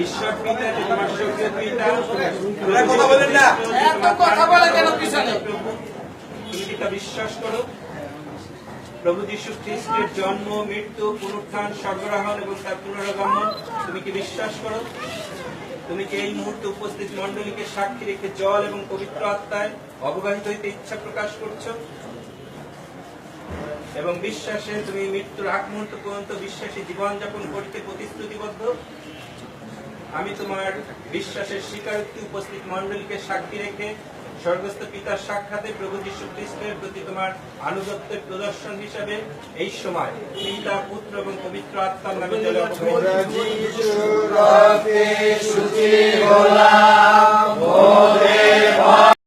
ঈশ্বর পিতা যে তোমার স্বর্গীয় পিতা, কথা বলেন না, কথা বলে কেন পিছনে? তুমি এটা বিশ্বাস করো প্রভু যীশু খ্রিস্টের জন্ম, মৃত্যু, পুনরুত্থান, স্বর্গারোহণ এবং তার পুনরাগমন তুমি কি বিশ্বাস করো? তুমি কি এই মুহূর্তে উপস্থিত মণ্ডলীকে সাক্ষী রেখে জল এবং পবিত্র আত্মায় অবগাহিত হইতে ইচ্ছা প্রকাশ করছো এবং বিশ্বাসে তুমি মৃত্যুর আগ মুহূর্ত পর্যন্ত বিশ্বাসী জীবনযাপন করিতে প্রতিশ্রুতিবদ্ধ? আমি তোমার বিশ্বাসের স্বীকারোক্তি উপস্থিত মণ্ডলীকে সাক্ষী রেখে স্বর্গস্থ পিতার সাক্ষাতে প্রভু যীশু খ্রিস্টের প্রতি তোমার আনুগত্যের প্রদর্শন হিসাবে এই সময় পিতা, পুত্র এবং পবিত্র আত্মার নামে জলে অবগাহিত